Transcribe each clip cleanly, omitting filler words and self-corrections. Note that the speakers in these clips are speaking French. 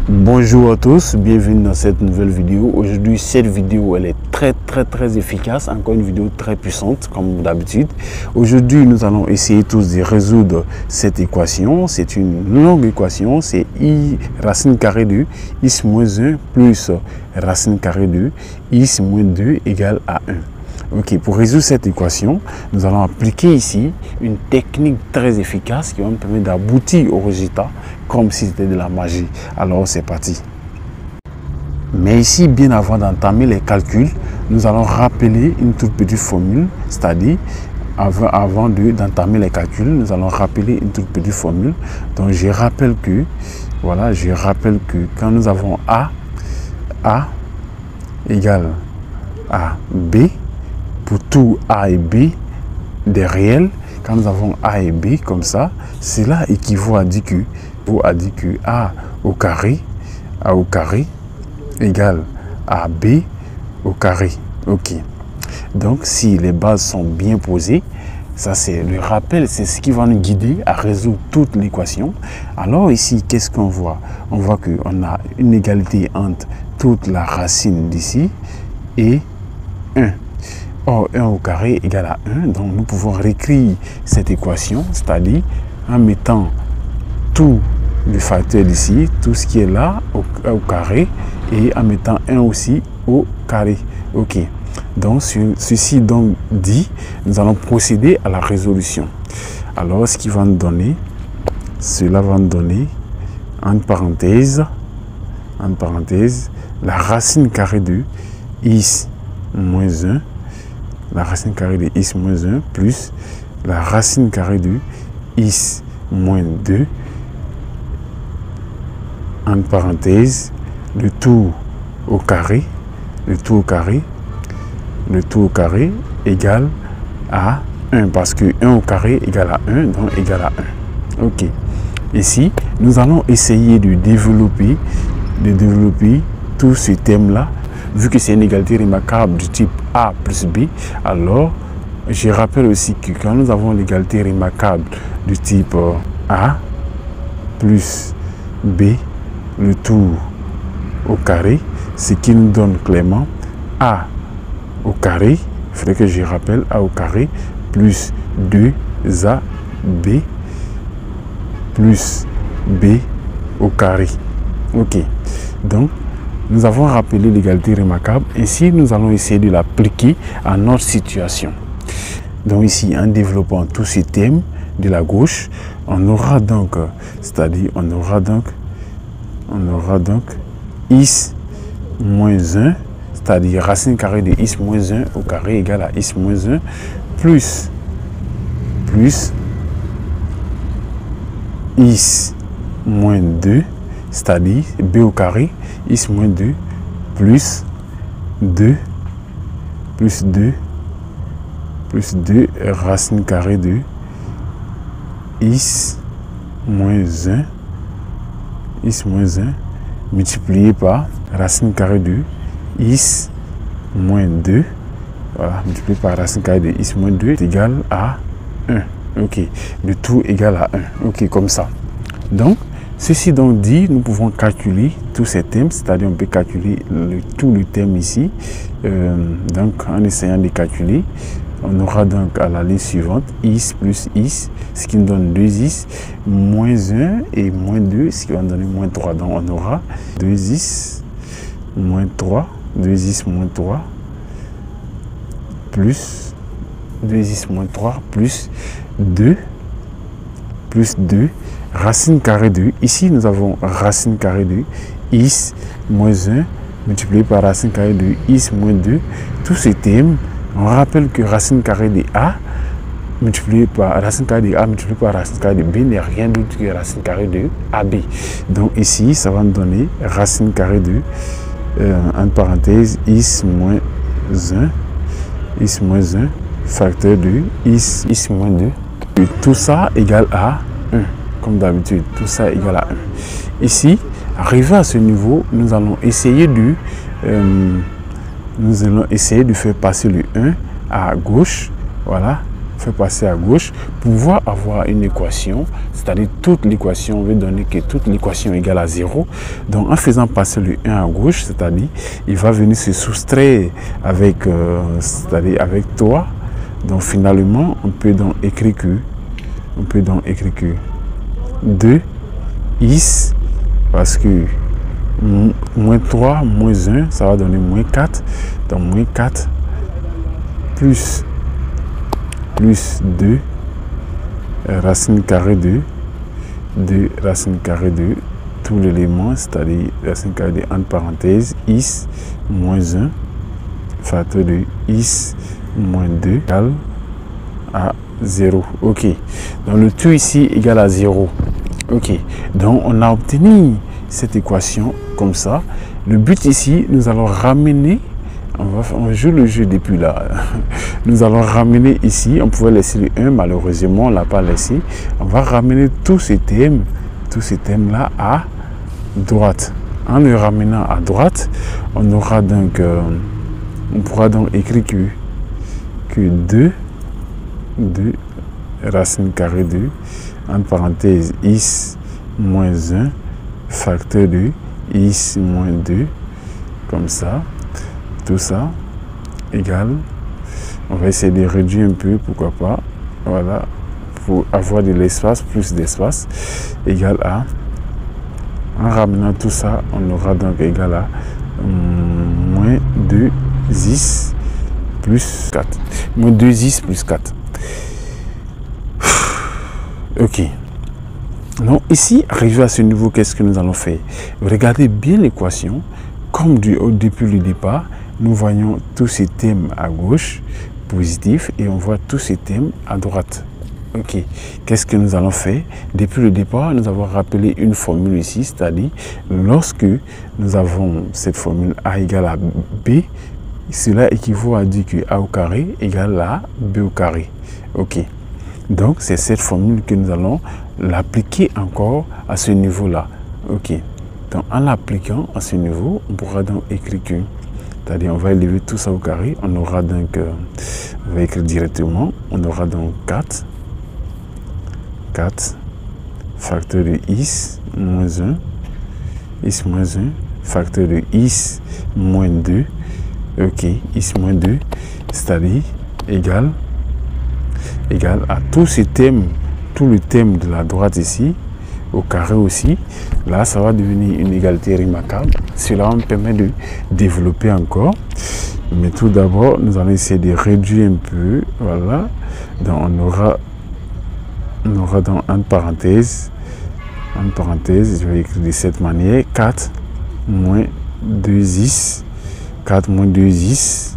Bonjour à tous, bienvenue dans cette nouvelle vidéo. Aujourd'hui, cette vidéo elle est très efficace, encore une vidéo très puissante comme d'habitude. Aujourd'hui, nous allons essayer tous de résoudre cette équation. C'est une longue équation, c'est i racine carrée de x moins 1 plus racine carrée de x moins 2 égale à 1. Ok, pour résoudre cette équation, nous allons appliquer ici une technique très efficace qui va nous permettre d'aboutir au résultat comme si c'était de la magie. Alors c'est parti. Mais ici, bien avant d'entamer les calculs, nous allons rappeler une toute petite formule, c'est-à-dire avant d'entamer les calculs, nous allons rappeler une toute petite formule. Donc je rappelle que quand nous avons A égale à B, pour tout A et B des réels, quand nous avons A et B comme ça, cela équivaut à dire que A au carré égale à B au carré. Ok. Donc si les bases sont bien posées, ça c'est le rappel, c'est ce qui va nous guider à résoudre toute l'équation. Alors ici, qu'est-ce qu'on voit? On voit qu'on a une égalité entre toute la racine d'ici et 1. Or, 1 au carré égale à 1. Donc, nous pouvons réécrire cette équation, c'est-à-dire en mettant tout le facteur d'ici, tout ce qui est là au carré, et en mettant 1 aussi au carré. Ok. Donc, ceci donc dit, nous allons procéder à la résolution. Alors, ce qui va nous donner, cela va nous donner, entre parenthèses, la racine carrée de x moins 1. La racine carrée de x moins 1 plus la racine carrée de x moins 2 entre parenthèses le tout au carré égale à 1 parce que 1 au carré égale à 1, donc égale à 1. Ok. Ici, nous allons essayer de développer tout ce thème là. Vu que c'est une égalité remarquable du type A plus B, alors je rappelle aussi que quand nous avons l'égalité remarquable du type A plus B, le tout au carré, ce qui nous donne clairement A au carré, il faudrait que je rappelle A au carré, plus 2AB plus B au carré. Ok, donc nous avons rappelé l'égalité remarquable. Ainsi, nous allons essayer de l'appliquer à notre situation. Donc ici, en développant tous ces thèmes de la gauche, on aura donc, on aura donc x moins 1, c'est-à-dire racine carrée de x moins 1 au carré égale à x moins 1, plus x moins 2, c'est-à-dire b au carré, x moins 2, plus 2 racine carrée de x moins 1, multiplié par racine carrée de x moins 2, voilà, multiplié par racine carrée de x moins 2 est égal à 1. Ok, le tout égal à 1. Ok, comme ça. Donc, ceci donc dit, nous pouvons calculer tous ces thèmes, c'est-à-dire on peut calculer tout le thème ici. Donc en essayant de calculer, on aura donc à la ligne suivante x plus x, ce qui nous donne 2x, moins 1 et moins 2, ce qui va nous donner moins 3. Donc on aura 2x moins 3 plus 2x moins 3 plus 2 racine carrée de, ici nous avons racine carrée de x moins 1 multiplié par racine carrée de x moins 2. Tous ces thèmes, on rappelle que racine carrée de a multiplié par racine carrée de a multiplié par racine carrée de b n'est rien d'autre que racine carrée de ab. Donc ici, ça va nous donner racine carrée de, entre parenthèses, x moins 1 facteur de x moins 2. Et tout ça égale à 1. Comme d'habitude, tout ça égale à 1. Ici, arrivé à ce niveau, nous allons essayer de faire passer le 1 à gauche, voilà, fait passer à gauche pour pouvoir avoir une équation, c'est-à-dire toute l'équation, on veut donner que toute l'équation égale à 0. Donc en faisant passer le 1 à gauche, c'est-à-dire il va venir se soustraire avec, c'est-à-dire avec 3. Donc finalement, on peut donc écrire que 2 is, parce que moins 3, moins 1, ça va donner moins 4. Donc moins 4 plus 2 racine carrée de 2 racine carrée de tout l'élément, c'est-à-dire racine carrée de entre parenthèses is moins 1 facteur de is moins 2 égale à 0. Ok, donc le tout ici égale à 0. Ok, donc on a obtenu cette équation comme ça. Le but ici, nous allons ramener, on joue le jeu depuis là. Nous allons ramener ici, on pouvait laisser le 1, malheureusement on ne l'a pas laissé. On va ramener tous ces thèmes là à droite. En le ramenant à droite, on aura donc, on pourra donc écrire que 2 racine carrée de, entre parenthèses, is moins 1 facteur de is moins 2, comme ça, tout ça égale, on va essayer de réduire un peu, pourquoi pas, voilà, pour avoir de l'espace, plus d'espace, égal à, en ramenant tout ça, on aura donc égal à moins 2 is plus 4, moins 2 is plus 4. Ok. Donc ici, arrivé à ce niveau, qu'est-ce que nous allons faire? Regardez bien l'équation. Comme depuis le départ, nous voyons tous ces thèmes à gauche, positifs, et on voit tous ces thèmes à droite. Ok. Qu'est-ce que nous allons faire? Depuis le départ, nous avons rappelé une formule ici, c'est-à-dire lorsque nous avons cette formule A égale à B, cela équivaut à dire que A au carré égale à B au carré. Ok. Donc, c'est cette formule que nous allons l'appliquer encore à ce niveau-là. Ok. Donc, en l'appliquant à ce niveau, on pourra donc écrire que, c'est-à-dire, on va élever tout ça au carré. On aura donc, on va écrire directement, on aura donc 4 facteur de is moins 1, is moins 1, facteur de is moins 2, ok, is moins 2, c'est-à-dire égal à tous ces thèmes, tout le thème de la droite ici, au carré aussi. Là, ça va devenir une égalité remarquable. Cela me permet de développer encore. Mais tout d'abord, nous allons essayer de réduire un peu. Voilà. Donc, on aura dans entre parenthèses, je vais écrire de cette manière, 4 moins 2is, 4 moins 2is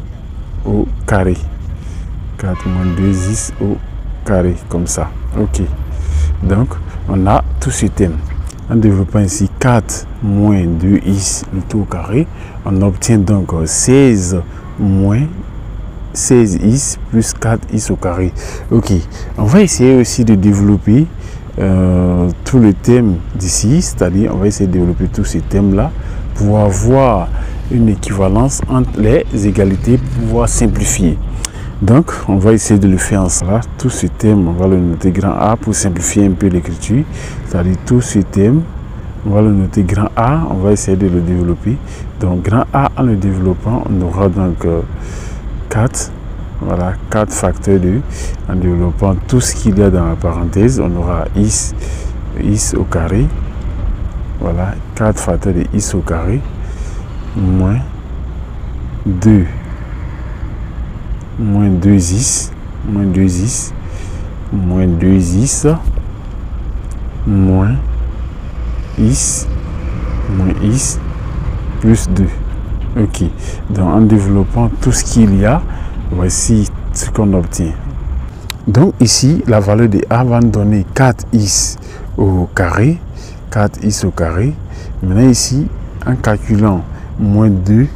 au carré. 4 moins 2is au carré, comme ça. Ok. Donc, on a tous ces thèmes. En développant ici 4 moins 2is, le tout au carré, on obtient donc 16 moins 16is plus 4is au carré. Ok. On va essayer aussi de développer tout le thème d'ici, c'est-à-dire on va essayer de développer tous ces thèmes-là pour avoir une équivalence entre les égalités, pour pouvoir simplifier. Donc, on va essayer de le faire ensemble. Tout ce thème, on va le noter grand A pour simplifier un peu l'écriture. C'est-à-dire tout ce thème, on va le noter grand A, on va essayer de le développer. Donc, grand A, en le développant, on aura donc 4. Voilà, 4 facteurs de, en développant tout ce qu'il y a dans la parenthèse, on aura is au carré. Voilà, 4 facteurs de is au carré, moins 2. Moins 2is, moins 2is, moins 2is, moins is, plus 2. Ok. Donc, en développant tout ce qu'il y a, voici ce qu'on obtient. Donc, ici, la valeur de A va nous donner 4is au carré. 4is au carré. Maintenant, ici, en calculant moins 2,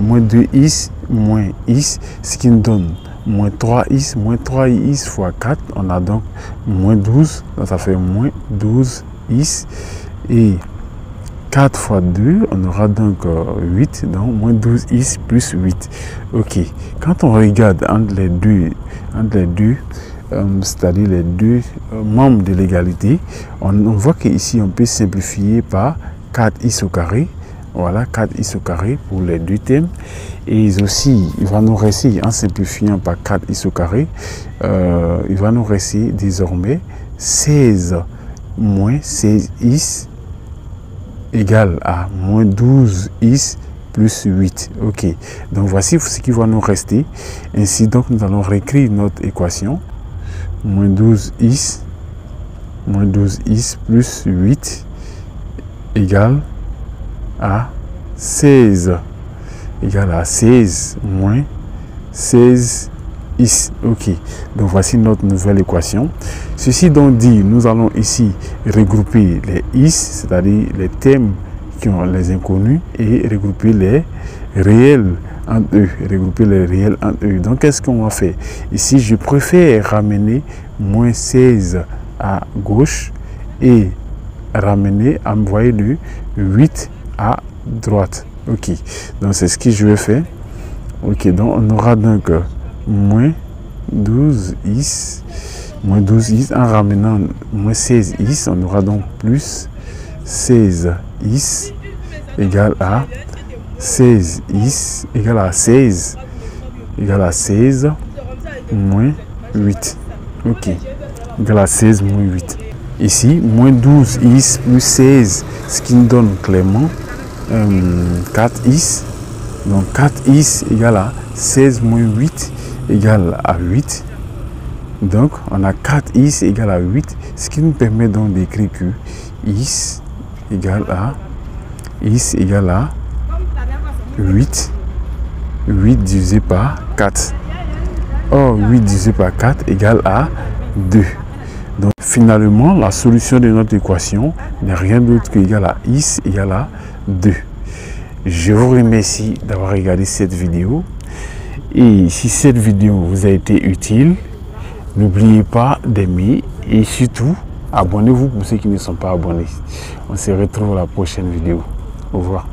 moins 2is, moins is, ce qui nous donne moins 3is, moins 3is fois 4, on a donc moins 12, donc ça fait moins 12is, et 4 fois 2, on aura donc 8, donc moins 12x plus 8. Ok, quand on regarde entre les deux c'est-à-dire les deux membres de l'égalité, on voit qu'ici on peut simplifier par 4x au carré. Voilà, 4x au carré pour les deux termes. Et aussi, il va nous rester, en simplifiant par 4x au carré, il va nous rester désormais 16 moins 16x égale à moins 12x plus 8. Ok, donc voici ce qui va nous rester. Ainsi donc, nous allons réécrire notre équation. Moins 12x plus 8 égale à 16. Égale à 16 moins 16x. Ok, donc voici notre nouvelle équation. Ceci donc dit, nous allons ici regrouper les is, c'est-à-dire les termes qui ont les inconnus, et regrouper les réels entre eux. Donc qu'est-ce qu'on va faire? Ici, je préfère ramener moins 16 à gauche et ramener, envoyer le 8 à droite. Ok, donc c'est ce que je vais faire. Ok, donc on aura donc moins 12x en ramenant moins 16x, on aura donc plus 16x égale à 16x égale à 16 moins 8. Ok, égale à 16 moins 8. Ici, moins 12x plus 16, ce qui nous donne clairement 4x. Donc 4x égale à 16 moins 8 égale à 8. Donc on a 4x égale à 8, ce qui nous permet donc d'écrire que x égale à 8 divisé par 4. Or 8 divisé par 4 égale à 2. Donc finalement, la solution de notre équation n'est rien d'autre que égale à x égale à 2. Je vous remercie d'avoir regardé cette vidéo. Et si cette vidéo vous a été utile, n'oubliez pas d'aimer et surtout, abonnez-vous pour ceux qui ne sont pas abonnés. On se retrouve à la prochaine vidéo. Au revoir.